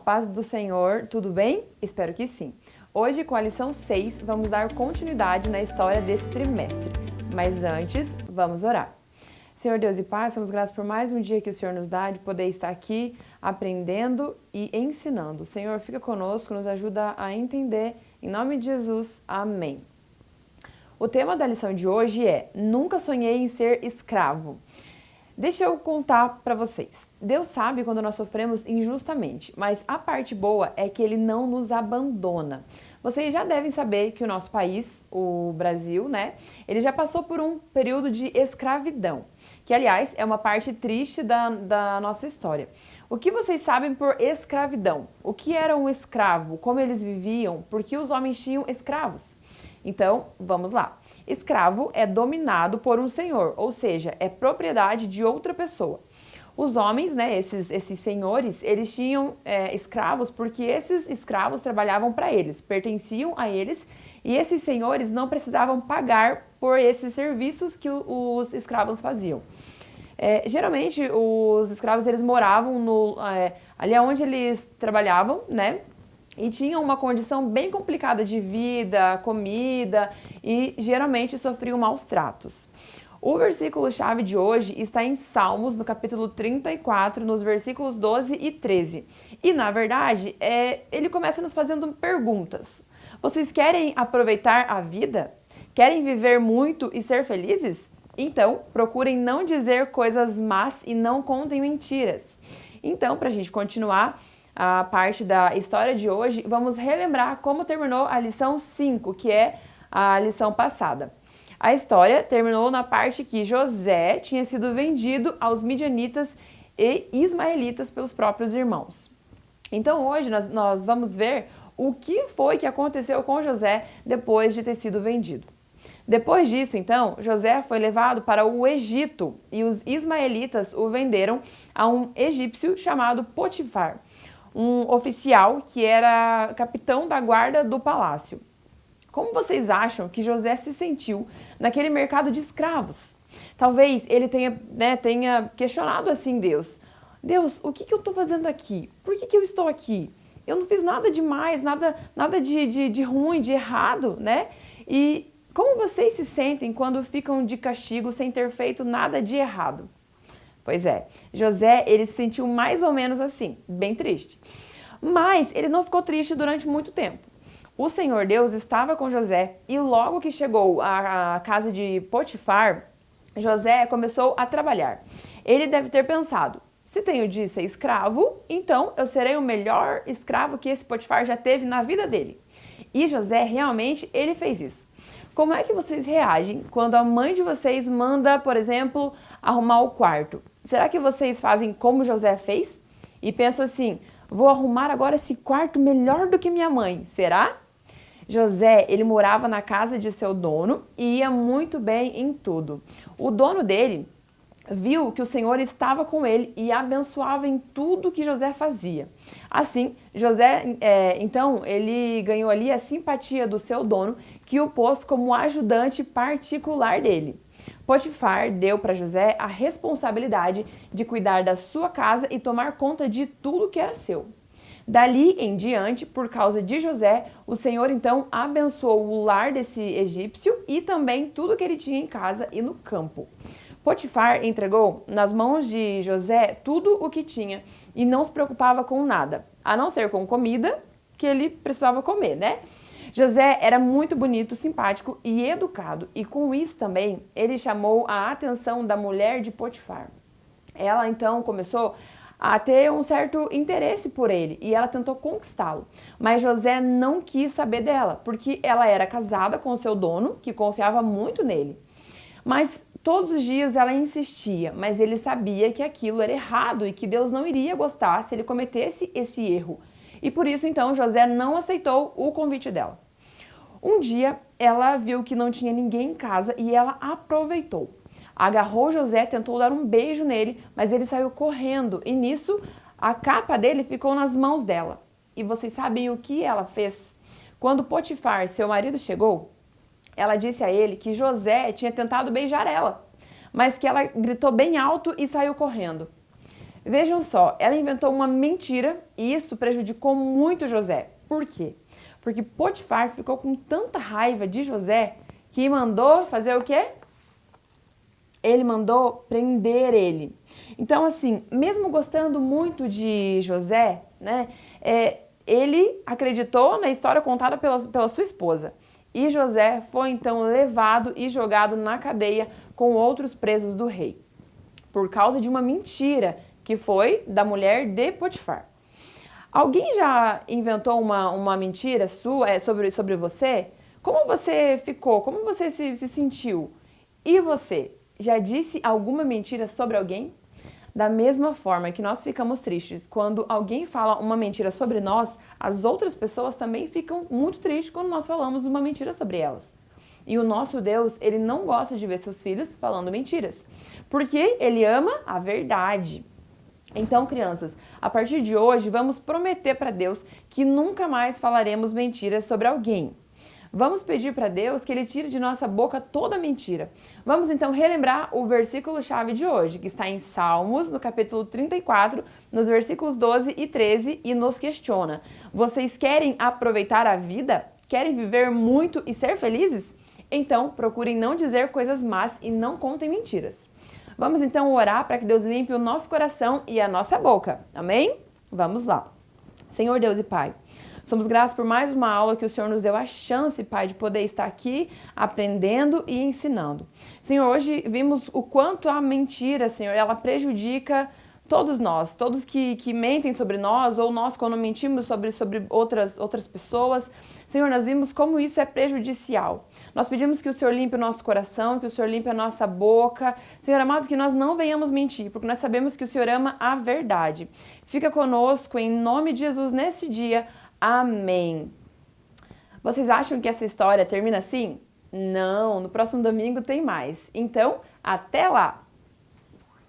paz do Senhor, tudo bem? Espero que sim. Hoje, com a lição 6, vamos dar continuidade na história desse trimestre. Mas antes, vamos orar. Senhor Deus e Pai, somos gratos por mais um dia que o Senhor nos dá de poder estar aqui aprendendo e ensinando. Senhor, fica conosco, nos ajuda a entender. Em nome de Jesus, amém. O tema da lição de hoje é: nunca sonhei em ser escravo. Deixa eu contar para vocês. Deus sabe quando nós sofremos injustamente, mas a parte boa é que Ele não nos abandona. Vocês já devem saber que o nosso país, o Brasil, ele já passou por um período de escravidão, que aliás é uma parte triste da nossa história. O que vocês sabem por escravidão? O que era um escravo? Como eles viviam? Por que os homens tinham escravos? Então, vamos lá. Escravo é dominado por um senhor, ou seja, é propriedade de outra pessoa. Os homens, esses senhores, eles tinham escravos porque esses escravos trabalhavam para eles, pertenciam a eles, e esses senhores não precisavam pagar por esses serviços que os escravos faziam. Geralmente, os escravos eles moravam ali onde eles trabalhavam, e tinham uma condição bem complicada de vida, comida e geralmente sofriam maus tratos. O versículo-chave de hoje está em Salmos, no capítulo 34, nos versículos 12 e 13. E, na verdade, ele começa nos fazendo perguntas. Vocês querem aproveitar a vida? Querem viver muito e ser felizes? Então, procurem não dizer coisas más e não contem mentiras. Então, para a gente continuar a parte da história de hoje, vamos relembrar como terminou a lição 5, que é a lição passada. A história terminou na parte que José tinha sido vendido aos midianitas e ismaelitas pelos próprios irmãos. Então hoje nós vamos ver o que foi que aconteceu com José depois de ter sido vendido. Depois disso, então, José foi levado para o Egito e os ismaelitas o venderam a um egípcio chamado Potifar, um oficial que era capitão da guarda do palácio. Como vocês acham que José se sentiu naquele mercado de escravos? Talvez ele tenha questionado assim Deus. Deus, o que eu estou fazendo aqui? Por que eu estou aqui? Eu não fiz nada demais, nada de ruim, de errado, E como vocês se sentem quando ficam de castigo sem ter feito nada de errado? Pois é, José, ele se sentiu mais ou menos assim, bem triste. Mas ele não ficou triste durante muito tempo. O Senhor Deus estava com José e logo que chegou à casa de Potifar, José começou a trabalhar. Ele deve ter pensado: se tenho de ser escravo, então eu serei o melhor escravo que esse Potifar já teve na vida dele. E José realmente, ele fez isso. Como é que vocês reagem quando a mãe de vocês manda, por exemplo, arrumar o quarto? Será que vocês fazem como José fez? E pensam assim: vou arrumar agora esse quarto melhor do que minha mãe, será? José, ele morava na casa de seu dono e ia muito bem em tudo. O dono dele viu que o Senhor estava com ele e abençoava em tudo que José fazia. Assim, José, então, ele ganhou ali a simpatia do seu dono, que o pôs como ajudante particular dele. Potifar deu para José a responsabilidade de cuidar da sua casa e tomar conta de tudo que era seu. Dali em diante, por causa de José, o Senhor então abençoou o lar desse egípcio e também tudo que ele tinha em casa e no campo. Potifar entregou nas mãos de José tudo o que tinha e não se preocupava com nada, a não ser com comida que ele precisava comer, José era muito bonito, simpático e educado, e com isso também ele chamou a atenção da mulher de Potifar. Ela então começou a ter um certo interesse por ele e ela tentou conquistá-lo. Mas José não quis saber dela, porque ela era casada com o seu dono, que confiava muito nele. Mas todos os dias ela insistia, mas ele sabia que aquilo era errado e que Deus não iria gostar se ele cometesse esse erro. E por isso, então, José não aceitou o convite dela. Um dia, ela viu que não tinha ninguém em casa e ela aproveitou. Agarrou José, tentou dar um beijo nele, mas ele saiu correndo e nisso a capa dele ficou nas mãos dela. E vocês sabem o que ela fez? Quando Potifar, seu marido, chegou, ela disse a ele que José tinha tentado beijar ela, mas que ela gritou bem alto e saiu correndo. Vejam só, ela inventou uma mentira e isso prejudicou muito José. Por quê? Porque Potifar ficou com tanta raiva de José que mandou fazer o quê? Ele mandou prender ele. Então, assim, mesmo gostando muito de José, né, ele acreditou na história contada pela sua esposa. E José foi então levado e jogado na cadeia com outros presos do rei, por causa de uma mentira que foi da mulher de Potifar. Alguém já inventou uma mentira sua sobre você? Como você ficou? Como você se sentiu? E você? Já disse alguma mentira sobre alguém? Da mesma forma que nós ficamos tristes quando alguém fala uma mentira sobre nós, as outras pessoas também ficam muito tristes quando nós falamos uma mentira sobre elas. E o nosso Deus, ele não gosta de ver seus filhos falando mentiras, porque ele ama a verdade. Então, crianças, a partir de hoje, vamos prometer para Deus que nunca mais falaremos mentiras sobre alguém. Vamos pedir para Deus que Ele tire de nossa boca toda mentira. Vamos então relembrar o versículo-chave de hoje, que está em Salmos, no capítulo 34, nos versículos 12 e 13, e nos questiona: vocês querem aproveitar a vida? Querem viver muito e ser felizes? Então, procurem não dizer coisas más e não contem mentiras. Vamos então orar para que Deus limpe o nosso coração e a nossa boca. Amém? Vamos lá. Senhor Deus e Pai, somos gratos por mais uma aula que o Senhor nos deu a chance, Pai, de poder estar aqui aprendendo e ensinando. Senhor, hoje vimos o quanto a mentira, Senhor, ela prejudica todos nós, todos que mentem sobre nós, ou nós quando mentimos sobre outras pessoas. Senhor, nós vimos como isso é prejudicial. Nós pedimos que o Senhor limpe o nosso coração, que o Senhor limpe a nossa boca. Senhor amado, que nós não venhamos mentir, porque nós sabemos que o Senhor ama a verdade. Fica conosco em nome de Jesus nesse dia. Amém. Vocês acham que essa história termina assim? Não, no próximo domingo tem mais. Então, até lá!